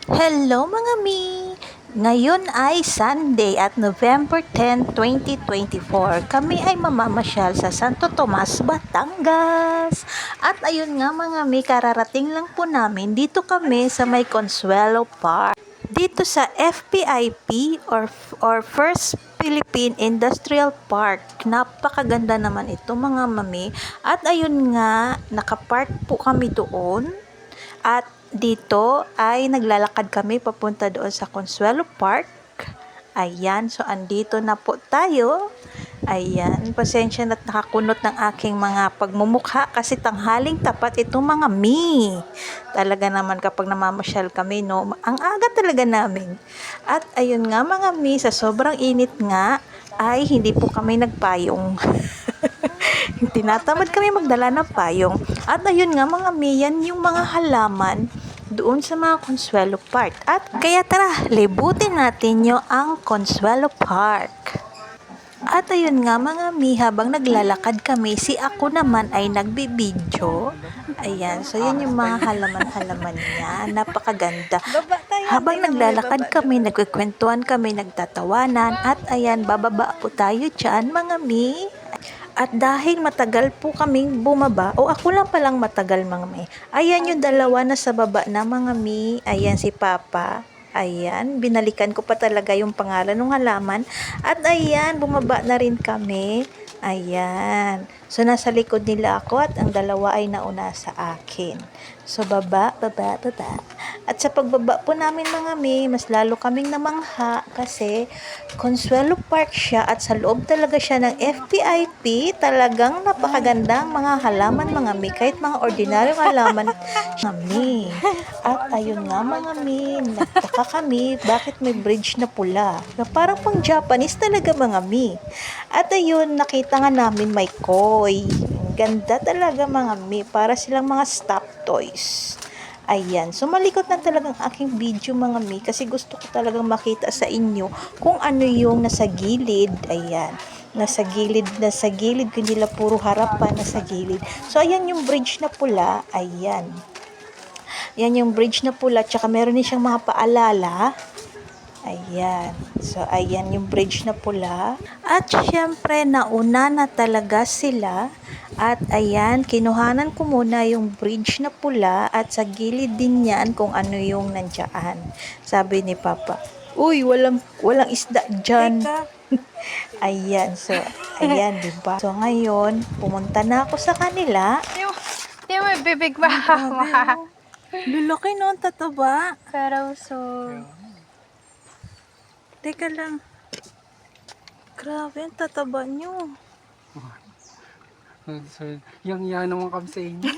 Hello mga mi! Ngayon ay Sunday at November 10, 2024. Kami ay mamamasyal sa Santo Tomas, Batangas. At ayun nga mga mi, kararating lang po namin. Dito kami sa may Consuelo Park. Dito sa FPIP or First Philippine Industrial Park. Napakaganda naman ito mga mami. At ayun nga, nakapark po kami doon. At dito ay naglalakad kami papunta doon sa Consuelo Park. Ayan, so andito na po tayo. Ayan, pasensya na't nakakunot ng aking mga pagmumukha kasi tanghaling tapat itong mga mi. Talaga naman kapag namamasyal kami, no, ang aga talaga namin. At ayun nga mga mi, sa sobrang init nga, ay hindi po kami nagpayong. Tinatamad kami magdala ng payong. At ayun nga mga miyan yung mga halaman doon sa mga Consuelo Park. At kaya tara, libutin natin nyo ang Consuelo Park. At ayun nga mga mi, habang naglalakad kami, si ako naman ay nagbibidyo. Ayan, so yun yung mga halaman-halaman niya. Napakaganda. Habang naglalakad kami, nagkukwentuhan kami, nagtatawanan. At ayan, bababa po tayo dyan mga mi. At dahil matagal po kaming bumaba, o ako lang palang matagal mga mi. Ayan yung dalawa na sa baba na mga mi. Ayan si Papa. Ayan, binalikan ko pa talaga yung pangalan ng halaman. At ayan, bumaba na rin kami. Ayan. So, nasa likod nila ako at ang dalawa ay nauna sa akin. So, baba. At sa pagbaba po namin mga mi, mas lalo kaming namangha kasi Consuelo Park siya at sa loob talaga siya ng FPIP. Talagang napakagandang mga halaman mga mi, kahit mga ordinaryong halaman mga mi. At ayun nga mga mi, nagtaka kami bakit may bridge na pula. Na parang pang Japanese talaga mga mi. At ayun, nakita nga namin may koi. Ang ganda talaga mga mi, para silang mga stop toys. Ayan, so malikot na talagang aking video mga mi kasi gusto ko talagang makita sa inyo kung ano yung nasa gilid. Ayan, nasa gilid, kundi nila puro harapan, nasa gilid. So ayan yung bridge na pula, ayan. Yan yung bridge na pula, tsaka meron din siyang mga paalala. Ayan. So, ayan yung bridge na pula. At syempre, nauna na talaga sila. At ayan, kinuhanan ko muna yung bridge na pula at sa gilid din yan kung ano yung nandiyan. Sabi ni Papa, uy, walang isda dyan. Ayan, so, ayan, diba? So, ngayon, pumunta na ako sa kanila. Di mo bibig ba? Lulaki no, tataba. Pero so... Teka lang. Grabe, ang tataba nyo. So, yang naman kami sa inyo.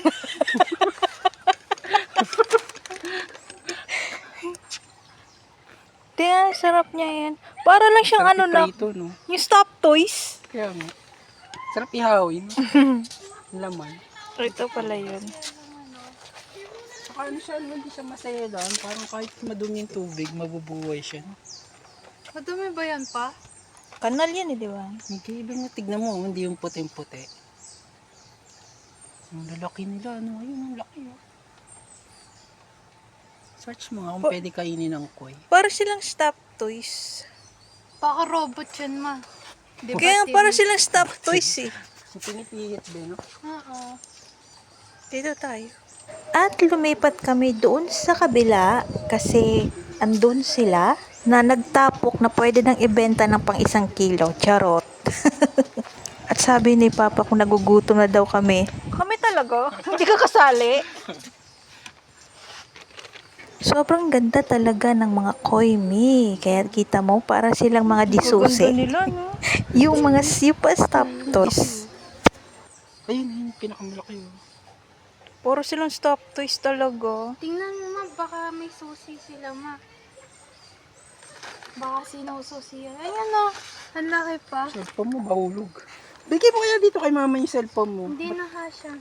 Tingnan, sarap niya yan. Para lang siyang Sarap ano na, iprito, no? yung stop toys. Kaya nga. Sarap ihawin. Laman. Ito pala yun. Saka ano siya, hindi siya masaya lang. Parang kahit madumi yung tubig, mabubuhay siya. No? Madumi ba yan pa? Kanal yan eh, di ba? Hindi, iba nga, tignan mo, hindi yung puting-puti. Ang lalaki nila, ano, ayun, ang laki. Oh. Search mo nga kung pwede kainin ng koi. Para silang stop toys. Baka robot yan ma. Di ba, Kaya Tim? para silang stop toys eh. Yung pinipihit din, no? Oo. Dito tayo. At lumipat kami doon sa kabila kasi andun sila na nagtapok na pwede nang ibenta ng pang 1 kilo. Charot. At sabi ni Papa kung nagugutom na daw kami. Kami talaga? Hindi ka kasali? Sobrang ganda talaga ng mga koi mi. Kaya kita mo para silang mga disuse. Nila, no? Yung mga super stop toys. Ayun, pinakamalaki yun. Puro silang stop toys talaga. Tingnan mo ma, baka may susi sila ma. Baka sinususi yan. Ayan o, ang laki pa. Cellphone mo, bahulog. Bigay mo kaya dito kay mama yung cellphone mo. Hindi na kasya.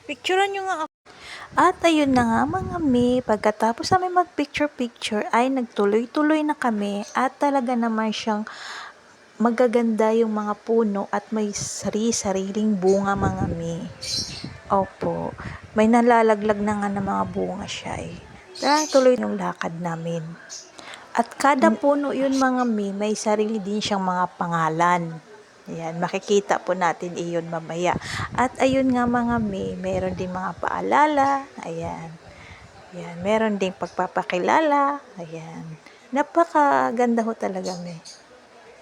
Picturean nyo nga ako. At ayun na nga mga mi, pagkatapos namin mag-picture-picture ay nagtuloy-tuloy na kami at talaga naman siyang magaganda yung mga puno at may sariling bunga mga mi. Opo, may nalalaglag na nga ng mga bunga siya eh. Kaya tuloy yung lakad namin. At kada puno yun mga mi, may sarili din siyang mga pangalan. Ayan, makikita po natin iyon mamaya. At ayun nga mga mi, meron din mga paalala. Ayan. Ayan, meron ding pagpapakilala. Ayan. Napakaganda ho talaga mi.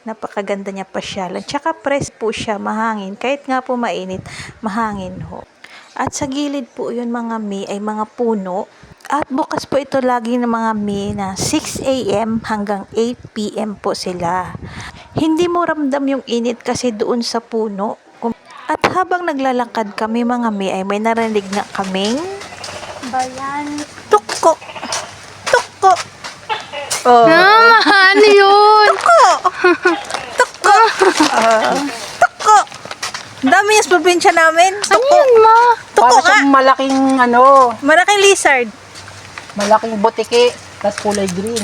Napakaganda niya pasyalan. Tsaka press po siya, mahangin. Kahit nga po mainit, mahangin ho. At sa gilid po yun mga mi ay mga puno. At bukas po ito lagi ng mga mi na 6 a.m. hanggang 8 p.m. po sila. Hindi mo ramdam yung init kasi doon sa puno. At habang naglalakad kami mga mi ay may narinig nga kaming Bayan. tuko. Tuko. Oh. Ano yun? Tuko. Tuko. Ang dami yung probinsya namin. Ano Tuko. yun, ma? Tuko Para nga. siyang malaking Malaking lizard. malaking butiki, tas kulay green.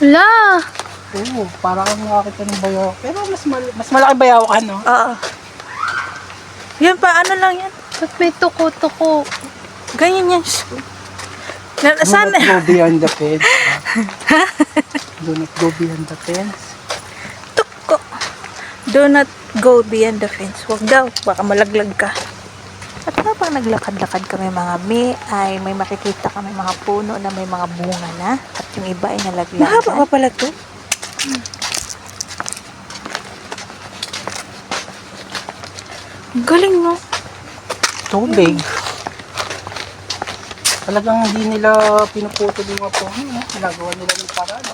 Wala. Oo, para kang nakakita ng bayaw. Pero mas malaki bayaw ka, no? Oo. Yun pa, ano lang yan? Ba't may tuko-tuko? Ganyan yan. Do Sana. not go beyond the fence. Do not go beyond the fence. Tuko. Do not go beyond the fence. Huwag daw, baka malaglag ka. At habang naglakad-lakad kami mga mi, ay may makikita kami mga puno na may mga bunga na. At yung iba ay nalaglagan. Mahaba pa pala to. Ang galing mo. Tubig. Talagang hindi nila pinuputol yung mga puno, no? Ginagawa nila ng paraan, no?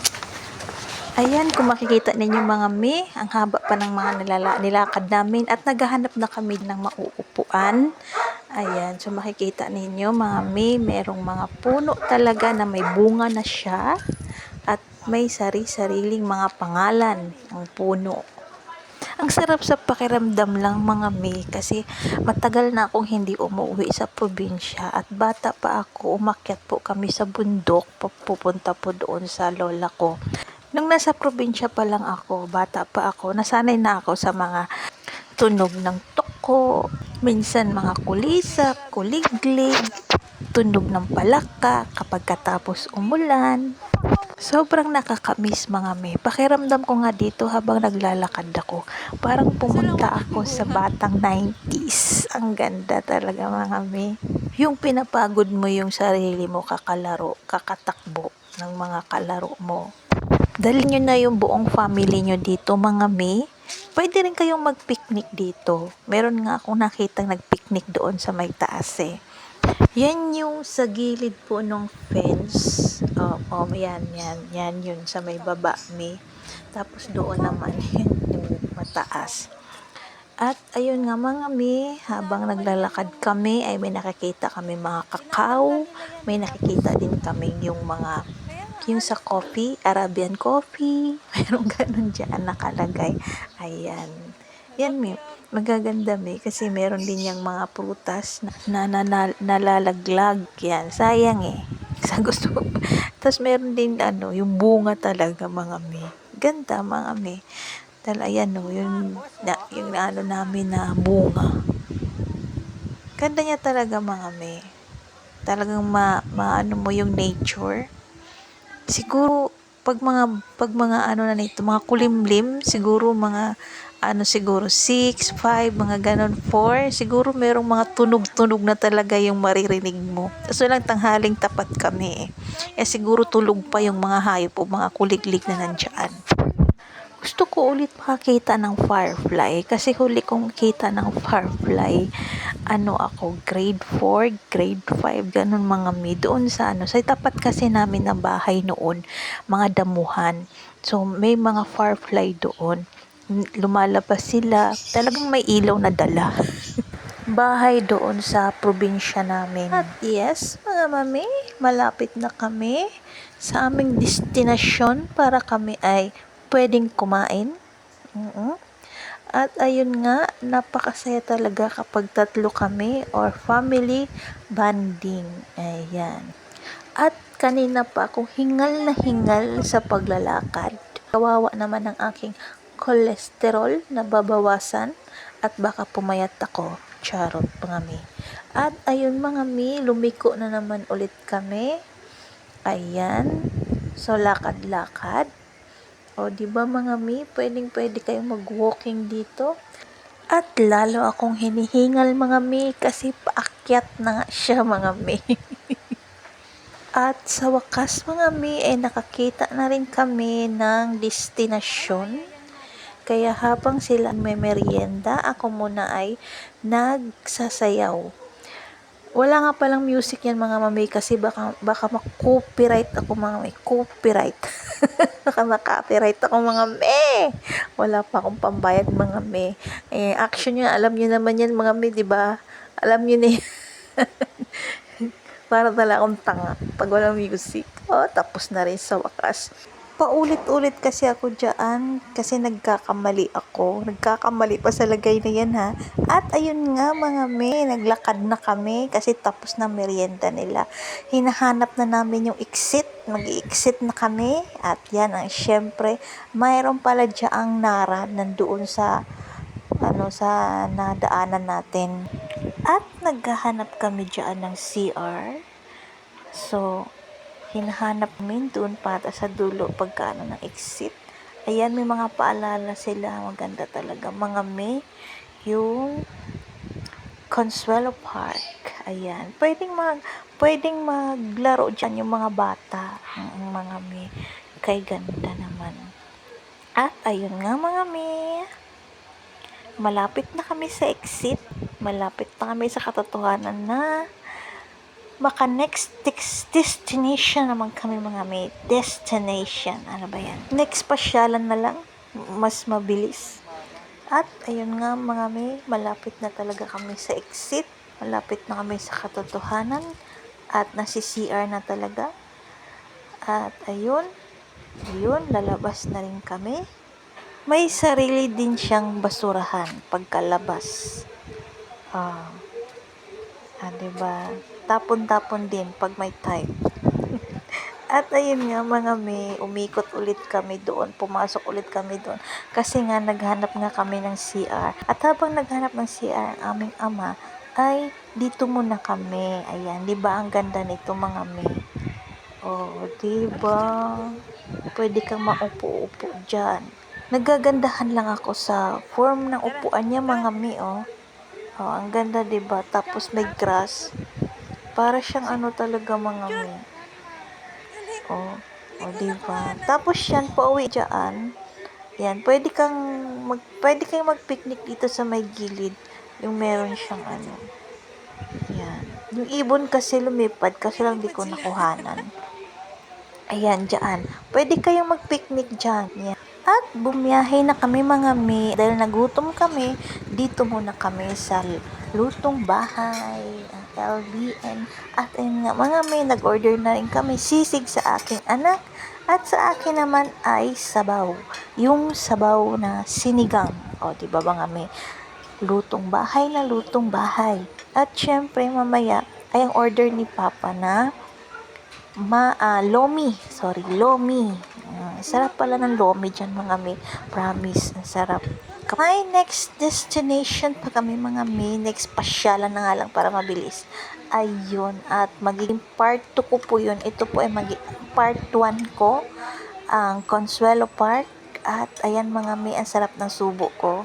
Ayan, kung makikita ninyo mga mi, ang haba pa ng mga nilakad namin at naghahanap na kami ng mauupuan. Ayan, so makikita ninyo mga mi, merong mga puno talaga na may bunga na siya at may sari-sariling mga pangalan ng puno. Ang sarap sa pakiramdam lang mga mi kasi matagal na akong hindi umuwi sa probinsya at bata pa ako, umakyat po kami sa bundok, pupunta po doon sa lola ko. Nung nasa probinsya pa lang ako, bata pa ako, nasanay na ako sa mga tunog ng toko, minsan mga kulisap, kuliglig, tunog ng palaka kapag katapos umulan. Sobrang nakakamiss mga me. Pakiramdam ko nga dito habang naglalakad ako. Parang pumunta ako sa batang 90s. Ang ganda talaga mga me. Yung pinapagod mo yung sarili mo kakalaro, kakatakbo ng mga kalaro mo. Dalhin nyo na yung buong family nyo dito mga me. Pwede rin kayong mag-picnic dito. Meron nga akong nakitang nag-picnic doon sa may taas eh. Yan yung sa gilid po ng fence. Yan yun sa may baba me. Tapos doon naman yung mataas. At ayun nga mga mi, habang naglalakad kami ay may nakikita kami mga kakao. May nakikita din kami yung sa coffee, Arabian coffee. Mayroong ganun dyan nakalagay. Ayan. Yan mi, magaganda mi kasi meron din yung mga prutas na nalalaglag. Yan, sayang eh. Sa gusto ko. Tapos meron din yung bunga talaga mga mi. Ganda mga mi. Ayan yung namin na bunga. Ganda niya talaga mga mi. Talagang maano mo yung nature. Siguro pag mga na nito, mga kulimlim, siguro mga siguro 6, 5, mga ganon 4, siguro merong mga tunog-tunog na talaga yung maririnig mo. Tapos lang tanghaling tapat kami eh. Siguro tulog pa yung mga hayop o mga kuliglig na nandyan. Gusto ko ulit makakita ng firefly kasi huli kong kita ng firefly ako grade 4, grade 5 ganun mga mi doon sa sa tapat kasi namin ng bahay noon, mga damuhan. So may mga firefly doon. Lumalabas sila, talagang may ilaw na dala. Bahay doon sa probinsya namin. At yes, mga mami, malapit na kami sa aming destinasyon para kami ay pwedeng kumain. At ayun nga, napakasaya talaga kapag tatlo kami or family bonding. Ayan. At kanina pa akong hingal na hingal sa paglalakad. Kawawa naman ang aking cholesterol na babawasan at baka pumayat ako. Charot, mga mi. At ayun mga mi, lumiko na naman ulit kami. Ayan. So, lakad-lakad. O, di ba mga mi, pwede kayong mag-walking dito. At lalo akong hinihingal mga mi kasi paakyat na nga siya mga mi. At sa wakas mga mi, nakakita na rin kami ng destinasyon. Kaya habang sila may merienda, ako muna ay nagsasayaw. Wala nga palang music yan mga mami kasi baka mak-copyright ako mga mami. Copyright. Baka mak-copyright ako mga me. Wala pa akong pambayad mga me. Action yun, alam nyo naman yan mga me, di ba? Alam nyo na yan. Para tala akong tanga pag walang music. Tapos na rin sa wakas. Paulit-ulit kasi ako dyan kasi nagkakamali ako. Nagkakamali pa sa lagay na yan ha. At ayun nga mga me, naglakad na kami kasi tapos na merienda nila. Hinahanap na namin yung exit. Mag-exit na kami. At yan ang syempre, mayroon pala dyang Nara nandoon sa sa nadaanan natin. At naghahanap kami dyan ng CR. So, hinahanap namin doon para sa dulo pagkaano ng exit. Ayan, may mga paalala sila. Maganda talaga. Mga may yung Consuelo Park. Ayan. Pwedeng maglaro dyan yung mga bata. Mga may kay ganda naman. At ayun nga mga may, malapit na kami sa exit. Malapit na kami sa katotohanan na baka next destination naman kami mga may. Destination. Ano ba yan? Next pasyalan na lang. Mas mabilis. At ayun nga mga may, malapit na talaga kami sa exit. Malapit na kami sa katotohanan. At nasi-CR na talaga. At ayun, lalabas na rin kami. May sarili din siyang basurahan pagkalabas. Diba? Tapon-tapon din pag may time. At ayun nga mga may, umikot ulit kami doon, pumasok ulit kami doon. Kasi nga naghanap nga kami ng CR. At habang naghanap ng CR ang aming ama, ay dito muna kami. Ayan, di ba ang ganda nito mga may? Di ba? Pwede kang maupo-upo dyan. Nagagandahan lang ako sa form ng upuan niya mga may, ang ganda, diba? Tapos may grass. Para siyang talaga mga may. Diba? Tapos yan, pauwi dyan. Yan, pwede kang mag-picnic dito sa may gilid. Yung meron siyang Yan. Yung ibon kasi lumipad, kasi lang di ko nakuhanan. Ayan, dyan. Pwede kayong mag-picnic dyan. Yan. At bumiyahe na kami mga mi. Dahil nagutom kami, dito muna kami sa lutong bahay, ang LBN. At ayun nga mga mi, nag-order na rin kami sisig sa aking anak. At sa akin naman ay sabaw. Yung sabaw na sinigang. Diba mga mi? Lutong bahay na lutong bahay. At syempre mamaya ay ang order ni Papa na lomi. Sarap pala ng lomi dyan mga may. Promise, ang sarap. My next destination pa kami mga may. Next pasyalan na nga lang para mabilis. Ayun, at magiging part 2 ko po yun. Ito po ay part 1 ko. Ang Consuelo Park. At ayan mga may, ang sarap ng subo ko.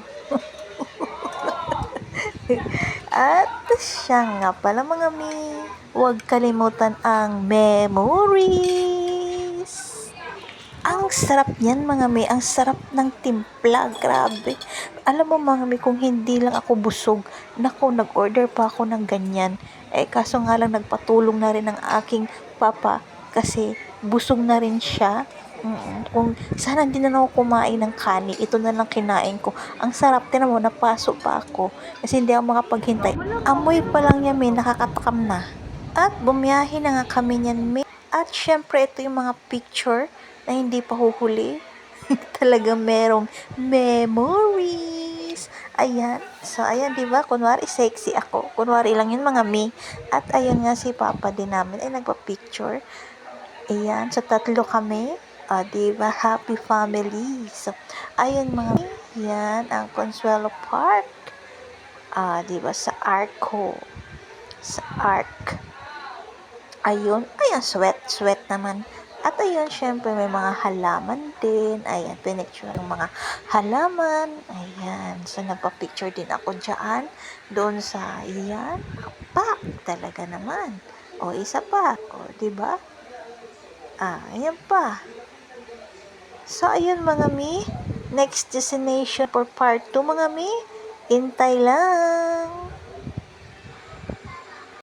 At siya nga pala mga may, huwag kalimutan ang memories. Ang sarap niyan mga may, ang sarap ng timpla, grabe. Alam mo mga may, kung hindi lang ako busog, nag-order pa ako ng ganyan. Kaso nga lang nagpatulong na rin ang aking papa kasi busog na rin siya. Kung sana hindi na ako kumain ng kanin, ito na lang kinain ko. Ang sarap, tinan mo, napasok pa ako kasi hindi ako makapaghintay. Amoy pa lang niya may, nakakatakam na. At bumiyahe na nga kami niyan may. At syempre ito yung mga picture na hindi pa huhuli. Talagang merong memories. Ayan. So, ayan, diba? Kunwari, sexy ako. Kunwari lang yun mga me. At ayan nga si papa din namin ay nagpa-picture. Ayan. So, tatlo kami. Diba? Happy family. So, ayun mga mi, yan ang Consuelo Park. Diba? Sa Arco. Sa Arc. Ayun. Ayan, sweat naman. At ayun, syempre may mga halaman din. Ayan, pinicture ng mga halaman. Ayan. So, nagpa-picture din ako dyan. Doon sa, yan. Pak! Talaga naman. O, isa pa. O, diba? Ayan pa. So, ayun mga mi. Next destination for part 2 mga mi. Hintay lang.